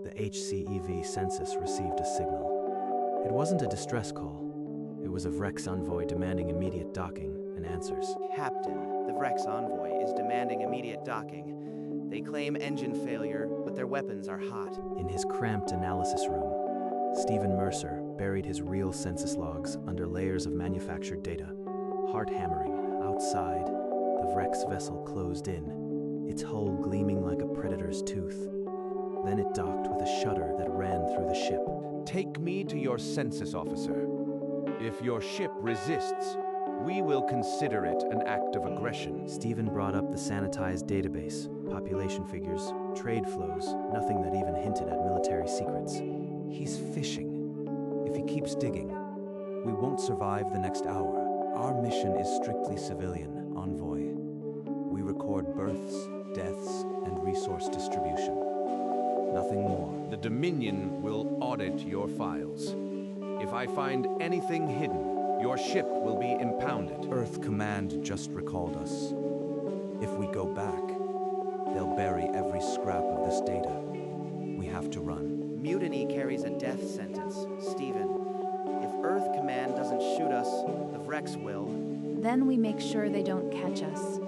the HCEV Census received a signal. It wasn't a distress call. It was a Vrex envoy demanding immediate docking and answers. Captain, the Vrex envoy is demanding immediate docking. They claim engine failure, but their weapons are hot. In his cramped analysis room, Stephen Mercer buried his real census logs under layers of manufactured data. Heart hammering, outside, the Vrex vessel closed in, its hull gleaming like a predator's tooth. Then it docked with a shudder that ran through the ship. Take me to your census officer. If your ship resists, we will consider it an act of aggression. Stephen brought up the sanitized database, population figures, trade flows, nothing that even hinted at military secrets. He's fishing. If he keeps digging, we won't survive the next hour. Our mission is strictly civilian, Envoy. We record births, deaths, and resource distribution. Nothing more. The Dominion will audit your files. If I find anything hidden, your ship will be impounded. Earth Command just recalled us. If we go back, they'll bury every scrap of this data. We have to run. Mutiny carries a death sentence, Stephen. If Earth Command doesn't shoot us, the Vrex will. Then we make sure they don't catch us.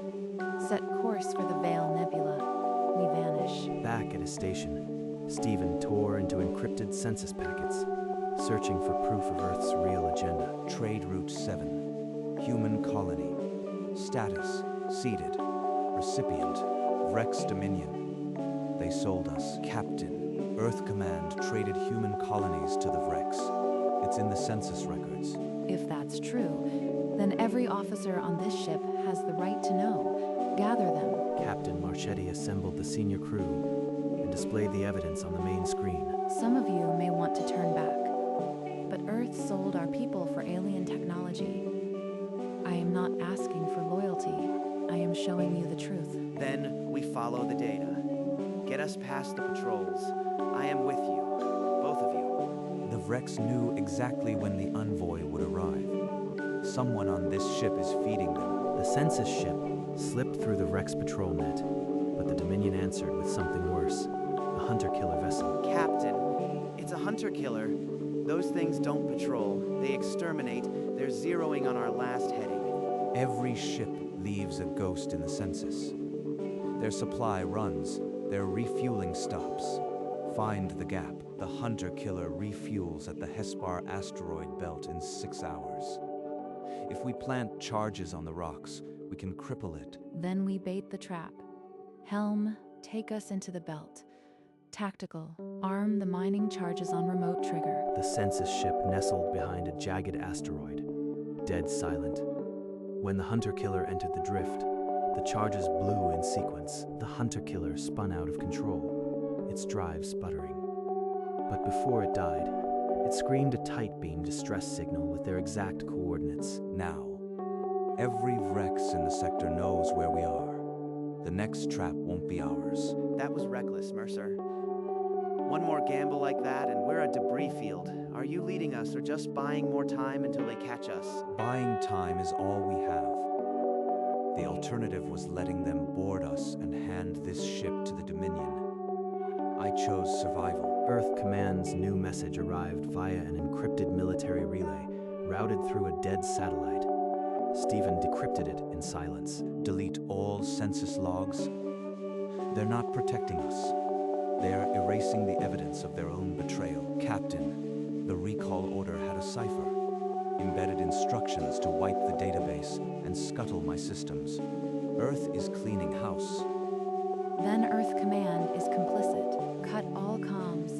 Set course for the Veil Nebula. We vanish. Back at his station, Stephen tore into encrypted census packets, searching for proof of Earth's real agenda. Trade Route 7. Human colony. Status. Seated. Recipient. Vrex Dominion. They sold us. Captain. Earth Command traded human colonies to the Vrex. It's in the census records. If that's true, then every officer on this ship has the right to know. Gather them. Captain Marchetti assembled the senior crew and displayed the evidence on the main screen. Some of you may want to turn back, but Earth sold our people for alien technology. I am not asking for loyalty. I am showing you the truth. Then we follow the data. Get us past the patrols. I am with you, both of you. The Vrex knew exactly when the envoy would arrive. Someone on this ship is feeding them. The census ship slipped through the Vrex patrol net, but the Dominion answered with something worse, a hunter-killer vessel. Captain, it's a hunter-killer. Those things don't patrol. They exterminate. They're zeroing on our last heading. Every ship leaves a ghost in the census. Their supply runs. Their refueling stops. Find the gap. The hunter-killer refuels at the Hespar asteroid belt in 6 hours. If we plant charges on the rocks, we can cripple it. Then we bait the trap. Helm, take us into the belt. Tactical, arm the mining charges on remote trigger. The census ship nestled behind a jagged asteroid, dead silent. When the hunter-killer entered the drift, the charges blew in sequence. The hunter-killer spun out of control, its drive sputtering. But before it died, it screamed a tight beam distress signal with their exact coordinates. Now, every Vrex in the sector knows where we are. The next trap won't be ours. That was reckless, Mercer. One more gamble like that and we're a debris field. Are you leading us or just buying more time until they catch us? Buying time is all we have. The alternative was letting them board us and hand this ship to the Dominion. I chose survival. Earth Command's new message arrived via an encrypted military relay, routed through a dead satellite. Stephen decrypted it in silence. Delete all census logs. They're not protecting us. They're erasing the evidence of their own betrayal. Captain, the recall order had a cipher. Embedded instructions to wipe the database and scuttle my systems. Earth is cleaning house. Then Earth Command is complicit. Cut all comms.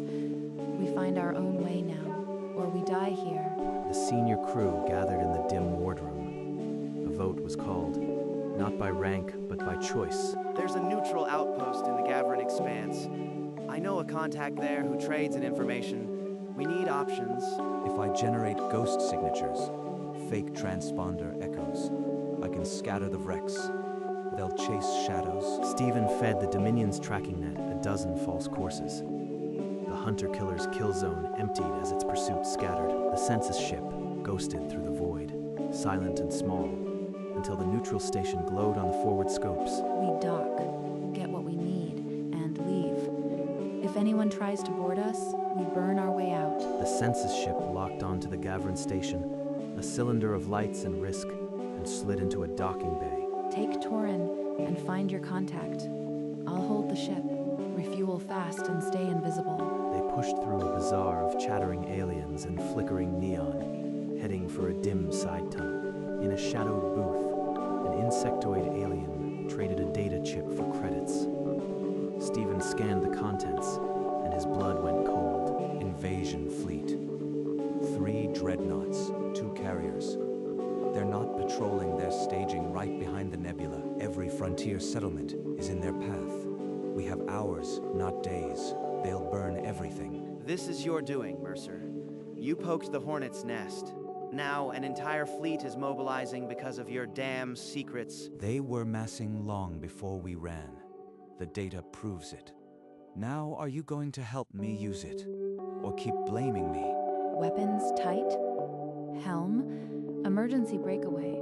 We find our own way now, or we die here. The senior crew gathered in the dim wardroom. A vote was called, not by rank, but by choice. There's a neutral outpost in the Gavran Expanse. I know a contact there who trades in information. We need options. If I generate ghost signatures, fake transponder echoes, I can scatter the Vrex. They'll chase shadows. Stephen fed the Dominion's tracking net a dozen false courses. The hunter-killer's kill zone emptied as its pursuit scattered. The census ship ghosted through the void, silent and small, until the neutral station glowed on the forward scopes. We dock, get what we need, and leave. If anyone tries to board us, we burn our way out. The census ship locked onto the Gavrin station, a cylinder of lights and risk, and slid into a docking bay. Take Torin and find your contact. I'll hold the ship, refuel fast, and stay invisible. They pushed through a bazaar of chattering aliens and flickering neon, heading for a dim side tunnel. In a shadowed booth, an insectoid alien traded a data chip for credits. Stephen scanned the contents, and his blood went cold. Invasion fleet. 3 dreadnoughts, 2 carriers. They're not patrolling, they're staging right behind the nebula. Every frontier settlement is in their path. We have hours, not days. They'll burn everything. This is your doing, Mercer. You poked the hornet's nest. Now an entire fleet is mobilizing because of your damn secrets. They were massing long before we ran. The data proves it. Now are you going to help me use it? Or keep blaming me? Weapons tight? Helm? Emergency breakaway.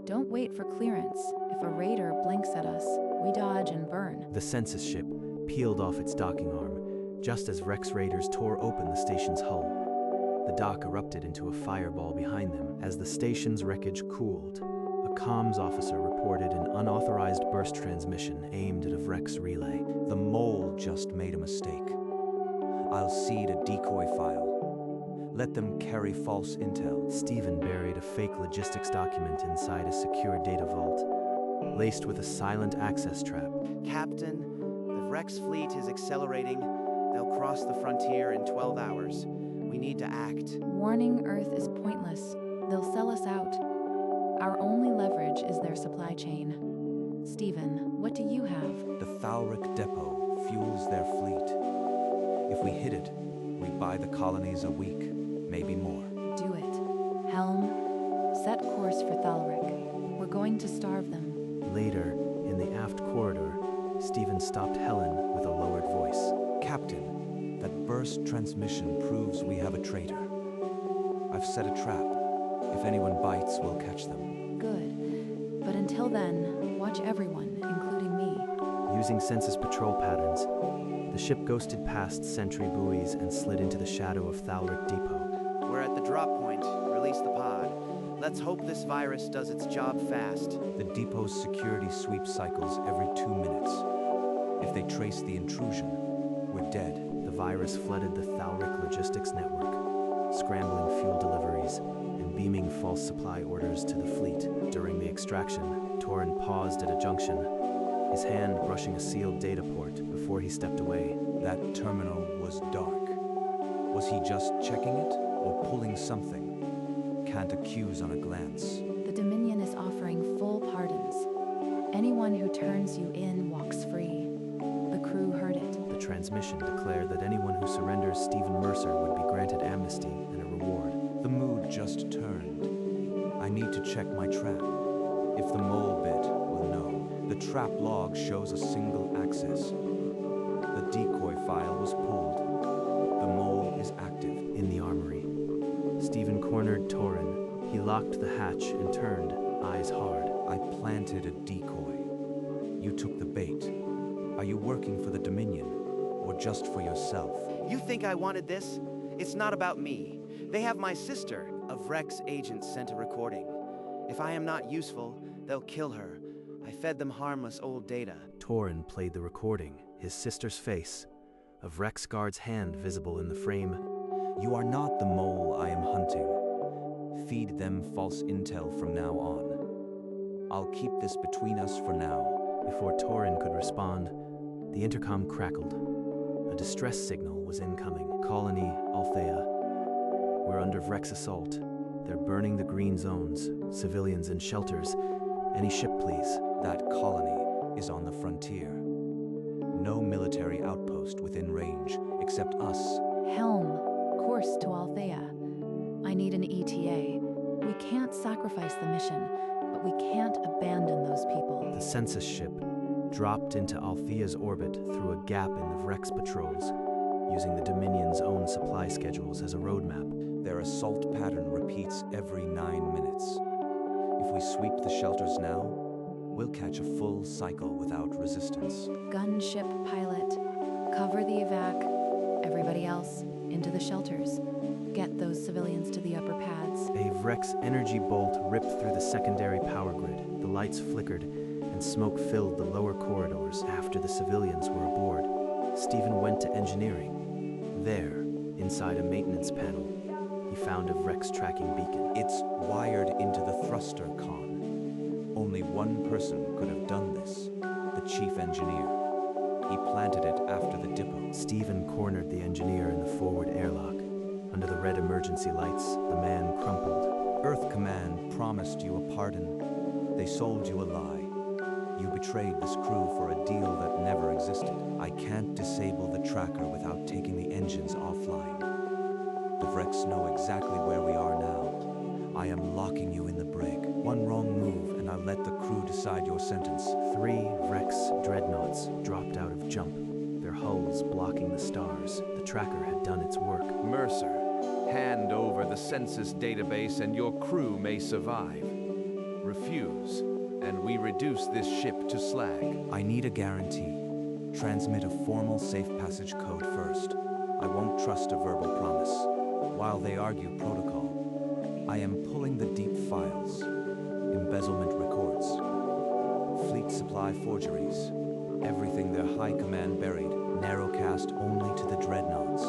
Don't wait for clearance. If a raider blinks at us, we dodge and burn. The census ship peeled off its docking arm, just as Rex raiders tore open the station's hull. The dock erupted into a fireball behind them as the station's wreckage cooled. A comms officer reported an unauthorized burst transmission aimed at a Vrex relay. The mole just made a mistake. I'll seed a decoy file. Let them carry false intel. Stephen buried a fake logistics document inside a secure data vault, laced with a silent access trap. Captain, the Vrex fleet is accelerating. They'll cross the frontier in 12 hours. We need to act. Warning Earth is pointless. They'll sell us out. Our only leverage is their supply chain. Stephen, what do you have? The Thalric depot fuels their fleet. If we hit it, we buy the colonies a week, maybe more. Do it. Helm, set course for Thalric. We're going to starve them. Later, in the aft corridor, Stephen stopped Helen with a lowered voice. Captain, that burst transmission proves we have a traitor. I've set a trap. If anyone bites, we'll catch them. Good. But until then, watch everyone, including me. Using census patrol patterns, the ship ghosted past sentry buoys and slid into the shadow of Thalric Depot. We're at the drop point. Release the pod. Let's hope this virus does its job fast. The depot's security sweep cycles every 2 minutes. If they trace the intrusion, we're dead. The virus flooded the Thalric logistics network, scrambling fuel deliveries and beaming false supply orders to the fleet. During the extraction, Torin paused at a junction, his hand brushing a sealed data port before he stepped away. That terminal was dark. Was he just checking it or pulling something? Can't accuse on a glance. The Dominion is offering full pardons. Anyone who turns you in walks free. The crew heard it. The transmission declared that anyone who surrenders Stephen Mercer would be granted amnesty and a reward. The mood just turned. I need to check my trap. If the mole bit, we'll know. The trap log shows a single access. The decoy file was pulled. The mole is active. In the armory, Stephen cornered Torin. He locked the hatch and turned, eyes hard. I planted a decoy. You took the bait. Are you working for the Dominion, or just for yourself? You think I wanted this? It's not about me. They have my sister. A Vrex agent sent a recording. If I am not useful, they'll kill her. I fed them harmless old data. Torin played the recording, his sister's face, a Vrex guard's hand visible in the frame. You are not the mole I am hunting. Feed them false intel from now on. I'll keep this between us for now. Before Torin could respond, the intercom crackled. A distress signal was incoming. Colony, Althea. We're under Vrex assault. They're burning the green zones, civilians in shelters. Any ship, please. That colony is on the frontier. No military outpost within range, except us. Helm, course to Althea. I need an ETA. We can't sacrifice the mission, but we can't abandon those people. The census ship dropped into Althea's orbit through a gap in the Vrex patrols, using the Dominion's own supply schedules as a roadmap. Their assault pattern repeats every 9 minutes. If we sweep the shelters now, we'll catch a full cycle without resistance. Gunship pilot, Cover the evac. Everybody else, into the shelters. Get those civilians to the upper pads. A Vrex energy bolt ripped through the secondary power grid. The lights flickered, and smoke filled the lower corridors after the civilians were aboard. Stephen went to engineering. There, inside a maintenance panel, he found a Vrex tracking beacon. It's wired into the thruster con. Only one person could have done this, the chief engineer. He planted it after the depot. Stephen cornered the engineer in the forward airlock. Under the red emergency lights, the man crumpled. Earth Command promised you a pardon. They sold you a lie. You betrayed this crew for a deal that never existed. I can't disable the tracker without taking the engines offline. The Vrex know exactly where we are now. I am locking you in the brig. One wrong move, and I'll let the crew decide your sentence. 3 Vrex dreadnoughts dropped out of jump, their hulls blocking the stars. The tracker had done its work. Mercer, hand over the census database and your crew may survive. Refuse, and we reduce this ship to slag. I need a guarantee. Transmit a formal safe passage code first. I won't trust a verbal promise. While they argue protocol, I am pulling the deep files, embezzlement records, fleet supply forgeries, everything their high command buried, narrowcast only to the dreadnoughts.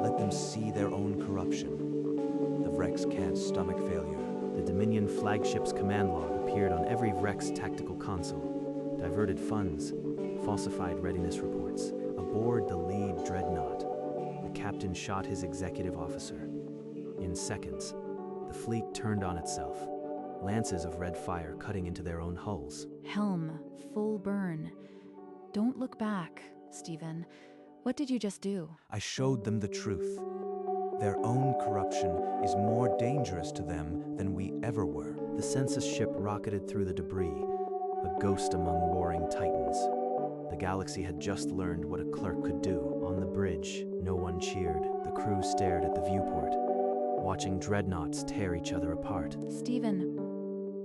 Let them see their own corruption. The Vrex can't stomach failure. The Dominion flagship's command log appeared on every Vrex tactical console. Diverted funds, falsified readiness reports. Aboard the lead dreadnought, the captain shot his executive officer. In seconds, the fleet turned on itself, lances of red fire cutting into their own hulls. Helm, full burn. Don't look back, Stephen. What did you just do? I showed them the truth. Their own corruption is more dangerous to them than we ever were. The Census ship rocketed through the debris, a ghost among warring titans. The galaxy had just learned what a clerk could do. On the bridge, no one cheered. The crew stared at the viewport, watching dreadnoughts tear each other apart. Stephen,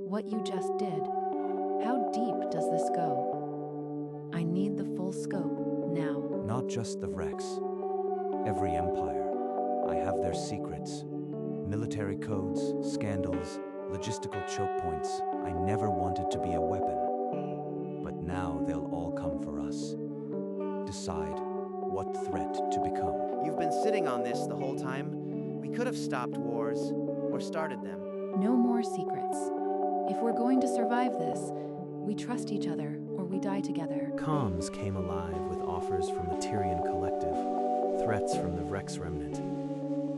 what you just did, how deep does this go? I need the full scope, now. Not just the Vrex. Every empire. I have their secrets. Military codes, scandals, logistical choke points. I never wanted to be a weapon. But now they'll all come for us. Decide what threat to become. You've been sitting on this the whole time. We could have stopped wars, or started them. No more secrets. If we're going to survive this, we trust each other, or we die together. Comms came alive with offers from the Tyrian Collective, threats from the Vrex remnant.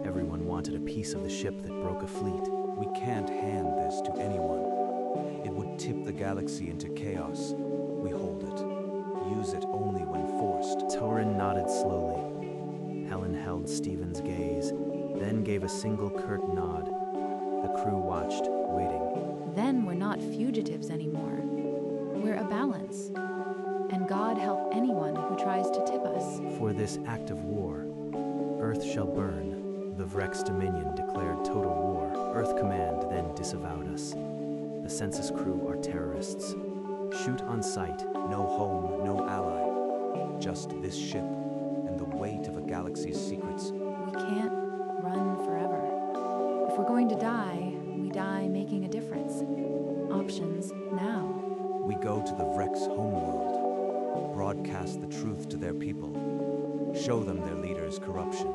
Everyone wanted a piece of the ship that broke a fleet. We can't hand this to anyone. It would tip the galaxy into chaos. We hold it. Use it only when forced. Torin nodded slowly. Helen held Stephen's gaze, then gave a single curt nod. The crew watched, waiting. Then we're not fugitives anymore. We're a balance. And God help anyone who tries to tip us. For this act of war, Earth shall burn. The Vrex Dominion declared total war. Earth Command then disavowed us. The Census crew are terrorists. Shoot on sight. No home, no ally. Just this ship and the weight of a galaxy's secrets. We can't run forever. If we're going to die, we die making a difference. Options now. We go to the Vrex homeworld. Broadcast the truth to their people. Show them their leader's corruption.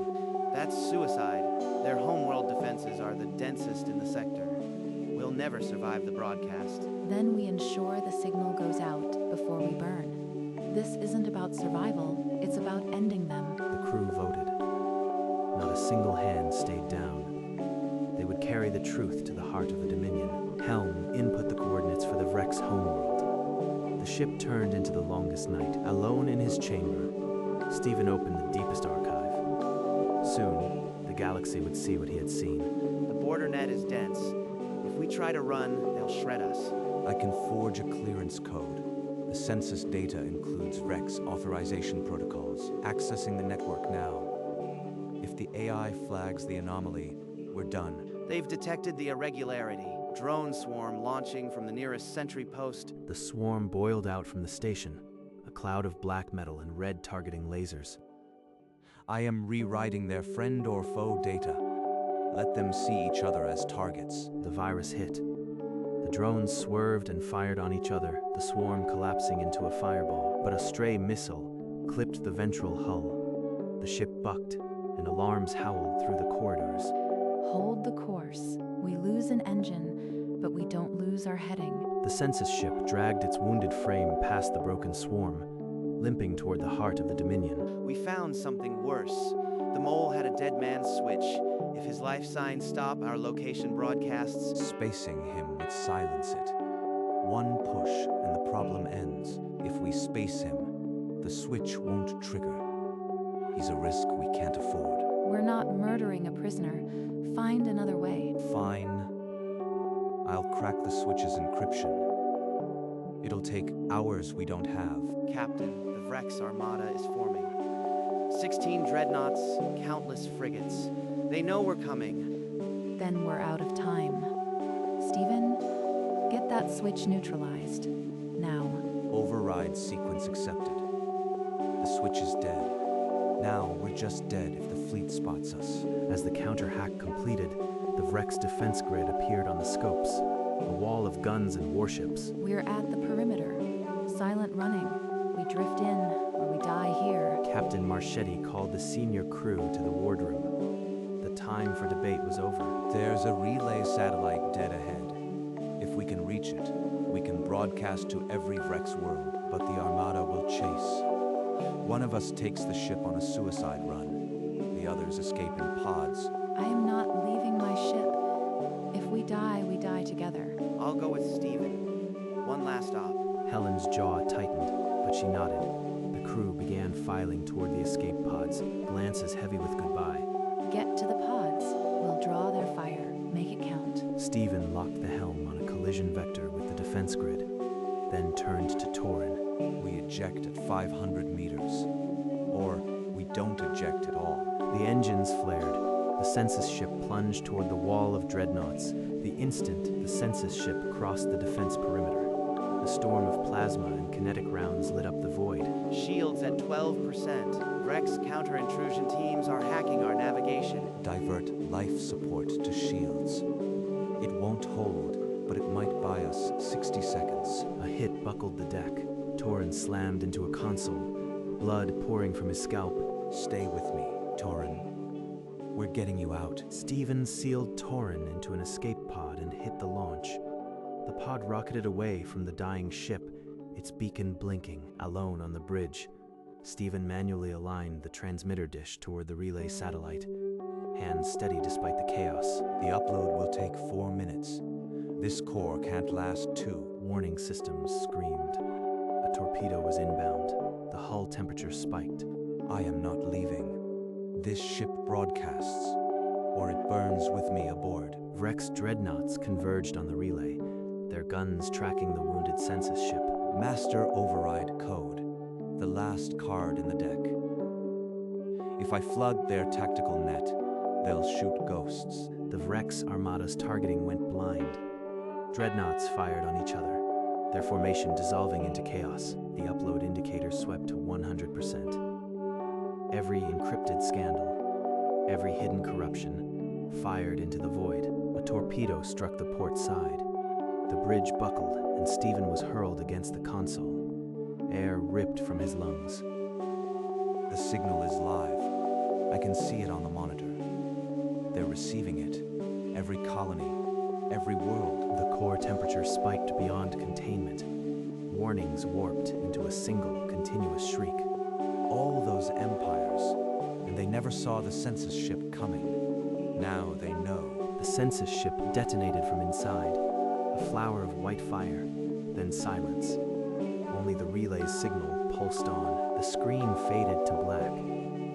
That's suicide. Their homeworld defenses are the densest in the sector. We'll never survive the broadcast. Then we ensure the signal goes out before we burn. This isn't about survival, it's about ending them. The crew voted. Not a single hand stayed down. They would carry the truth to the heart of the Dominion. Helm input the coordinates for the Vrex homeworld. The ship turned into the longest night. Alone in his chamber, Stephen opened the deepest archive. Soon, the galaxy would see what he had seen. The border net is dense. If we try to run, they'll shred us. I can forge a clearance code. The census data includes Vrex authorization protocols. Accessing the network now. If the AI flags the anomaly, we're done. They've detected the irregularity. Drone swarm launching from the nearest sentry post. The swarm boiled out from the station, a cloud of black metal and red targeting lasers. I am rewriting their friend or foe data. Let them see each other as targets. The virus hit. The drones swerved and fired on each other, the swarm collapsing into a fireball. But a stray missile clipped the ventral hull. The ship bucked, and alarms howled through the corridors. Hold the course. We lose an engine, but we don't lose our heading. The Census ship dragged its wounded frame past the broken swarm, limping toward the heart of the Dominion. We found something worse. The mole had a dead man's switch. If his life signs stop, our location broadcasts. Spacing him would silence it. One push and the problem ends. If we space him, the switch won't trigger. He's a risk we can't afford. We're not murdering a prisoner. Find another way. Fine. I'll crack the switch's encryption. It'll take hours we don't have. Captain, the Vrex Armada is forming. 16 dreadnoughts, countless frigates. They know we're coming. Then we're out of time. Stephen, get that switch neutralized. Now. Override sequence accepted. The switch is dead. Now we're just dead if the fleet spots us. As the counter-hack completed, the Vrex defense grid appeared on the scopes, a wall of guns and warships. We're at the perimeter. Silent running. We drift in, or we die here. Captain Marchetti called the senior crew to the wardroom. The time for debate was over. There's a relay satellite dead ahead. If we can reach it, we can broadcast to every Vrex world, but the Armada will chase. One of us takes the ship on a suicide run. The others escape in pods. I am not leaving my ship. If we die together. I'll go with Stephen. One last op. Helen's jaw tightened, but she nodded. The crew began filing toward the escape pods, glances heavy with goodbye. Get to the pods. We'll draw their fire. Make it count. Stephen locked the helm on a collision vector with the defense grid, then turned to Torin. We eject at 500 meters. Or we don't eject at all. The engines flared. The Census ship plunged toward the wall of dreadnoughts. The instant the Census ship crossed the defense perimeter, a storm of plasma and kinetic rounds lit up the void. Shields at 12%. Vrex counter-intrusion teams are hacking our navigation. Divert life support to shields. It won't hold, but it might buy us 60 seconds. A hit buckled the deck. Torin slammed into a console, blood pouring from his scalp. Stay with me, Torin. We're getting you out. Stephen sealed Torin into an escape pod and hit the launch. The pod rocketed away from the dying ship, its beacon blinking. Alone on the bridge, Stephen manually aligned the transmitter dish toward the relay satellite, hands steady despite the chaos. The upload will take 4 minutes. This core can't last 2. Warning systems screamed. A torpedo was inbound. The hull temperature spiked. I am not leaving. This ship broadcasts, or it burns with me aboard. Vrex dreadnoughts converged on the relay, their guns tracking the wounded Census ship. Master override code, the last card in the deck. If I flood their tactical net, they'll shoot ghosts. The Vrex Armada's targeting went blind. Dreadnoughts fired on each other, their formation dissolving into chaos. The upload indicator swept to 100%. Every encrypted scandal, every hidden corruption, fired into the void. A torpedo struck the port side. The bridge buckled, and Stephen was hurled against the console. Air ripped from his lungs. The signal is live. I can see it on the monitor. They're receiving it. Every colony, every world. The core temperature spiked beyond containment. Warnings warped into a single, continuous shriek. All those empires, and they never saw the Census ship coming. Now they know. The Census ship detonated from inside, a flower of white fire, then silence. Only the relay's signal pulsed on. The screen faded to black.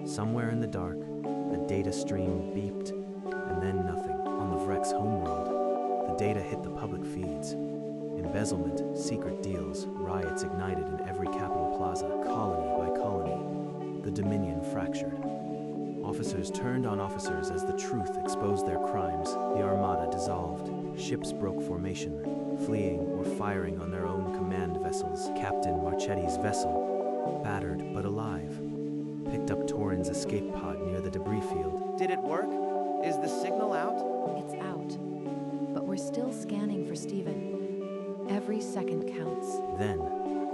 Somewhere in the dark, a data stream beeped, and then nothing. On the Vrex homeworld, the data hit the public feeds. Embezzlement, secret deals, riots ignited in every capital plaza, colony by colony. The Dominion fractured. Officers turned on officers as the truth exposed their crimes. The Armada dissolved. Ships broke formation, fleeing or firing on their own command vessels. Captain Marchetti's vessel, battered but alive, picked up Torin's escape pod near the debris field. Did it work? Is the signal out? It's out. But we're still scanning for Steven. Every second counts. Then,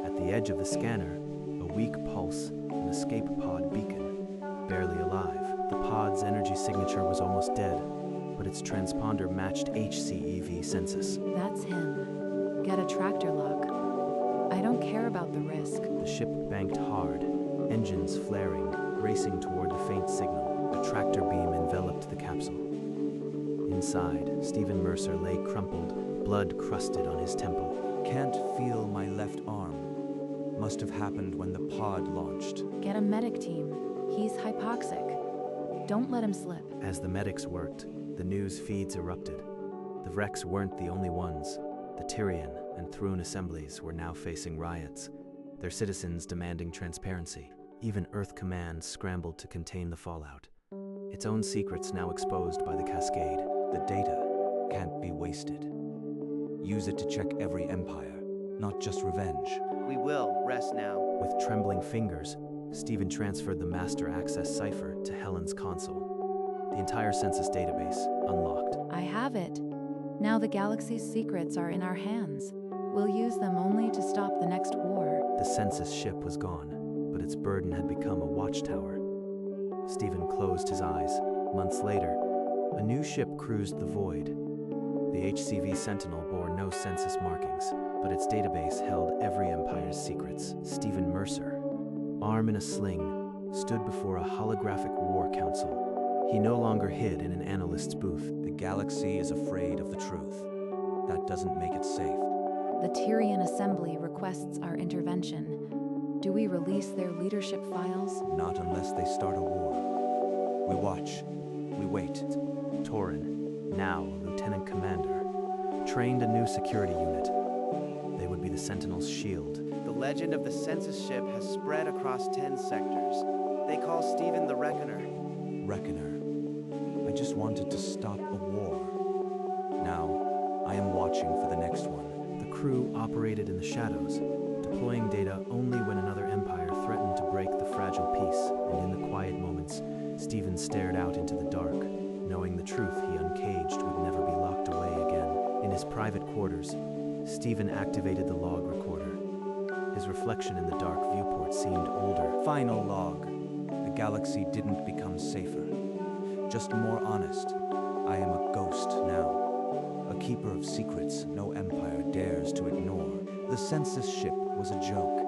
at the edge of the scanner, a weak pulse, an escape pod beacon, barely alive. The pod's energy signature was almost dead, but its transponder matched HFY Census. That's him. Get a tractor lock. I don't care about the risk. The ship banked hard, engines flaring, racing toward the faint signal. A tractor beam enveloped the capsule. Inside, Stephen Mercer lay crumpled, blood crusted on his temple. Can't feel my left arm. Must have happened when the pod launched. Get a medic team. He's hypoxic. Don't let him slip. As the medics worked, the news feeds erupted. The Vrex weren't the only ones. The Tyrian and Thrun assemblies were now facing riots, their citizens demanding transparency. Even Earth Command scrambled to contain the fallout. Its own secrets now exposed by the cascade. The data can't be wasted. Use it to check every empire, not just revenge. We will. Rest now. With trembling fingers, Stephen transferred the master access cipher to Helen's console. The entire census database unlocked. I have it. Now the galaxy's secrets are in our hands. We'll use them only to stop the next war. The census ship was gone, but its burden had become a watchtower. Stephen closed his eyes. Months later, a new ship cruised the void. The HCV Sentinel bore no census markings, but its database held every empire's secrets. Stephen Mercer, arm in a sling, stood before a holographic war council. He no longer hid in an analyst's booth. The galaxy is afraid of the truth. That doesn't make it safe. The Tyrian Assembly requests our intervention. Do we release their leadership files? Not unless they start a war. We watch. We wait. Torin, now lieutenant commander, trained a new security unit. They would be the Sentinel's shield. The legend of the census ship has spread across 10 sectors. They call Stephen the Reckoner. Reckoner. I just wanted to stop a war. Now, I am watching for the next one. The crew operated in the shadows, deploying data only when another empire threatened to break the fragile peace, and in the quiet moments, Stephen stared out into the dark, knowing the truth he uncaged would never be locked away again. In his private quarters, Stephen activated the log recorder. His reflection in the dark viewport seemed older. Final log. The galaxy didn't become safer. Just more honest. I am a ghost now. A keeper of secrets no empire dares to ignore. The census ship was a joke,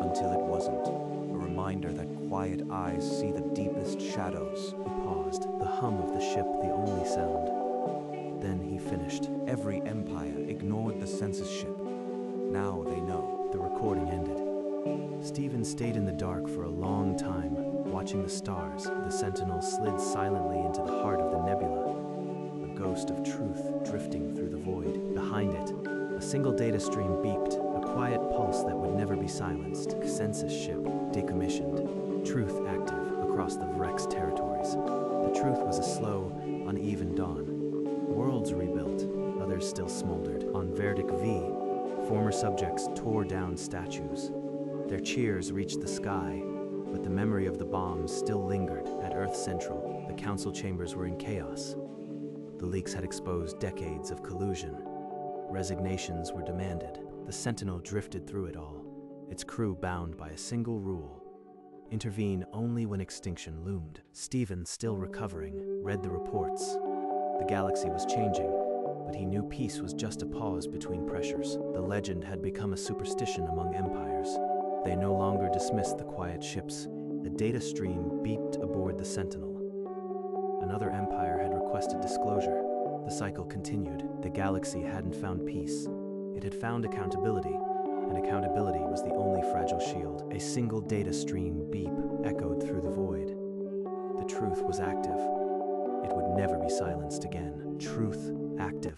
until it wasn't. A reminder that quiet eyes see the deepest shadows. He paused, the hum of the ship the only sound. Then he finished. Every empire ignored the census ship. Now they know. The recording ended. Stephen stayed in the dark for a long time, watching the stars. The Sentinel slid silently into the heart of the nebula, a ghost of truth drifting through the void. Behind it, a single data stream beeped, a quiet pulse that would never be silenced. Census ship decommissioned, truth active across the Vrex territories. The truth was a slow, uneven dawn. Worlds rebuilt, others still smoldered. On Verdict V, former subjects tore down statues. Their cheers reached the sky, but the memory of the bombs still lingered. At Earth Central, the council chambers were in chaos. The leaks had exposed decades of collusion. Resignations were demanded. The Sentinel drifted through it all, its crew bound by a single rule: intervene only when extinction loomed. Stephen, still recovering, read the reports. The galaxy was changing, but he knew peace was just a pause between pressures. The legend had become a superstition among empires. They no longer dismissed the quiet ships. A data stream beeped aboard the Sentinel. Another empire had requested disclosure. The cycle continued. The galaxy hadn't found peace. It had found accountability, and accountability was the only fragile shield. A single data stream beep echoed through the void. The truth was active. It would never be silenced again. Truth active.